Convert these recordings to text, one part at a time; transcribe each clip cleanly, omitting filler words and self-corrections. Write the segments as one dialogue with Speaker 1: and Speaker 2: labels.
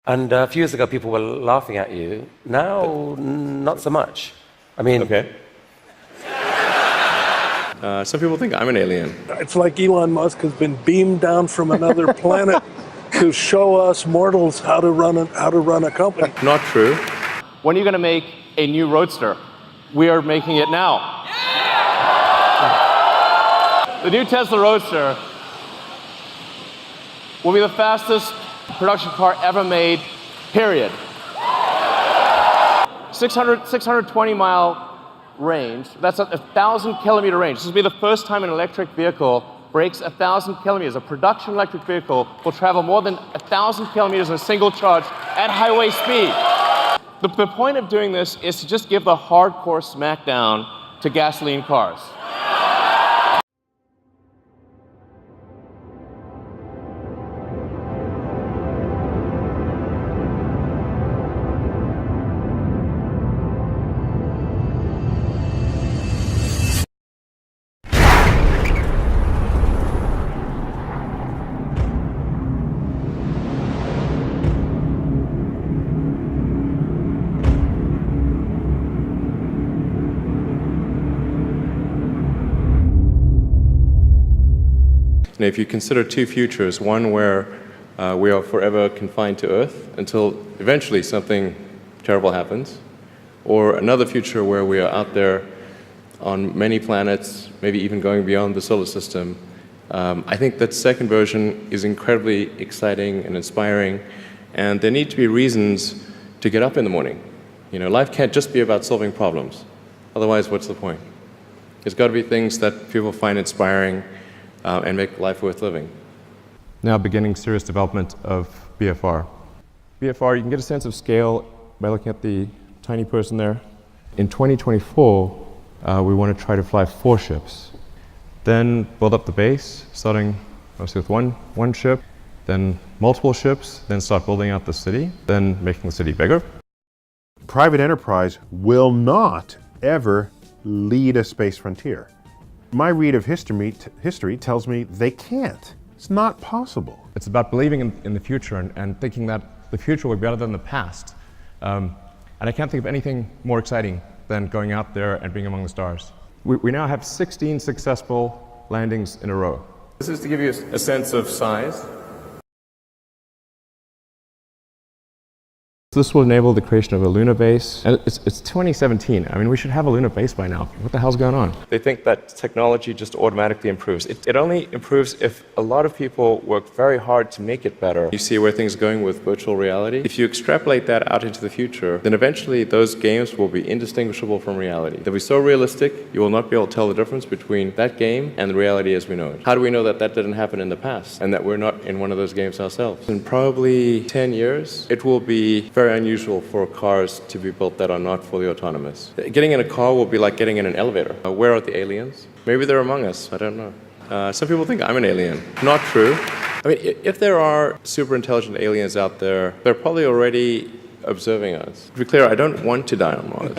Speaker 1: And a few years ago, people were laughing at you. Now, not so much. I mean...
Speaker 2: Okay. Some people think I'm an alien.
Speaker 3: It's like Elon Musk has been beamed down from another planet to show us mortals how to run a company.
Speaker 2: Not true.
Speaker 4: When are you going to make a new Roadster? We are making it now. Yeah! The new Tesla Roadster will be the fastest production car ever made, period. 620-mile range. That's a 1,000-kilometer range. This will be the first time an electric vehicle breaks 1,000 kilometers. A production electric vehicle will travel more than 1,000 kilometers in a single charge at highway speed. The point of doing this is to just give the hardcore smackdown to gasoline cars.
Speaker 2: If you consider two futures, one where we are forever confined to Earth until eventually something terrible happens, or another future where we are out there on many planets, maybe even going beyond the solar system, I think that second version is incredibly exciting and inspiring, and there need to be reasons to get up in the morning. You know, life can't just be about solving problems. Otherwise, what's the point? There's got to be things that people find inspiring and make life worth living.
Speaker 5: Now beginning serious development of BFR. BFR, you can get a sense of scale by looking at the tiny person there. In 2024, we want to try to fly 4 ships. Then build up the base, starting mostly with one ship, then multiple ships, then start building out the city, then making the city bigger.
Speaker 6: Private enterprise will not ever lead a space frontier. My read of history tells me they can't. It's not possible.
Speaker 5: It's about believing in the future and thinking that the future will be better than the past. And I can't think of anything more exciting than going out there and being among the stars. We now have 16 successful landings in a row.
Speaker 2: This is to give you a sense of size.
Speaker 5: This will enable the creation of a lunar base. And it's 2017. I mean, we should have a lunar base by now. What the hell's going on?
Speaker 2: They think that technology just automatically improves. It only improves if a lot of people work very hard to make it better. You see where things are going with virtual reality. If you extrapolate that out into the future, then eventually those games will be indistinguishable from reality. They'll be so realistic, you will not be able to tell the difference between that game and the reality as we know it. How do we know that that didn't happen in the past and that we're not in one of those games ourselves? In probably 10 years, it will be very unusual for cars to be built that are not fully autonomous. Getting in a car will be like getting in an elevator. Where are the aliens? Maybe they're among us, I don't know. Some people think I'm an alien. Not true. I mean, if there are super intelligent aliens out there, they're probably already observing us. To be clear, I don't want to die on Mars.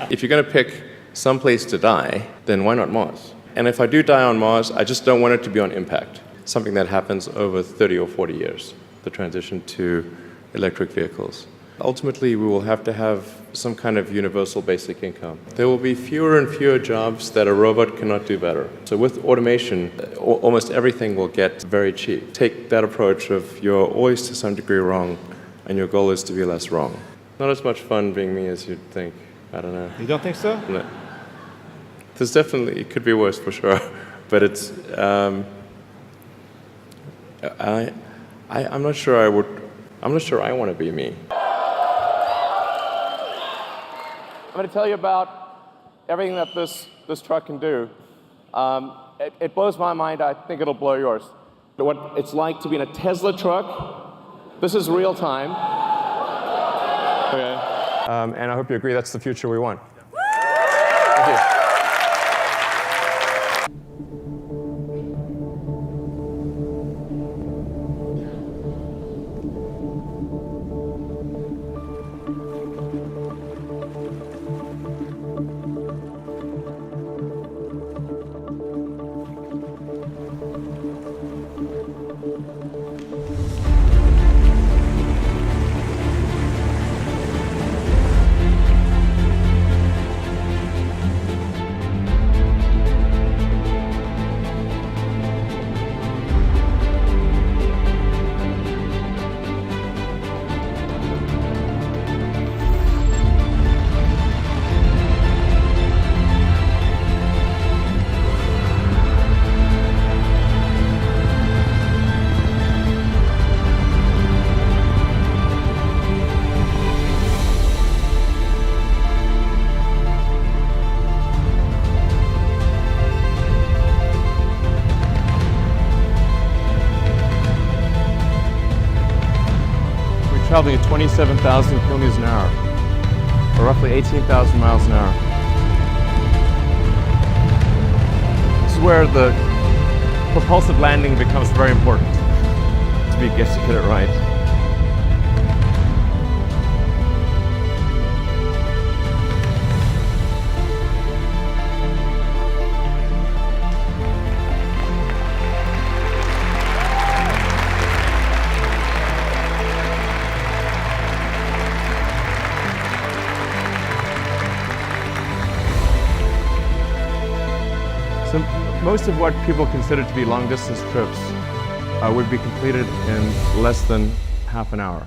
Speaker 2: If you're going to pick some place to die, then why not Mars? And if I do die on Mars, I just don't want it to be on impact. Something that happens over 30 or 40 years, the transition to electric vehicles. Ultimately, we will have to have some kind of universal basic income. There will be fewer and fewer jobs that a robot cannot do better. So with automation, almost everything will get very cheap. Take that approach of you're always to some degree wrong, and your goal is to be less wrong. Not as much fun being me as you'd think. I don't know.
Speaker 7: You don't think so?
Speaker 2: No. There's definitely, it could be worse for sure, but it's, I'm not sure I want to be me.
Speaker 4: I'm going to tell you about everything that this truck can do. It blows my mind. I think it'll blow yours. What it's like to be in a Tesla truck. This is real time. Okay.
Speaker 5: And I hope you agree that's the future we want. Thank you. traveling at 27,000 kilometers an hour, or roughly 18,000 miles an hour. This is where the propulsive landing becomes very important to get it right. So most of what people consider to be long-distance trips would be completed in less than half an hour.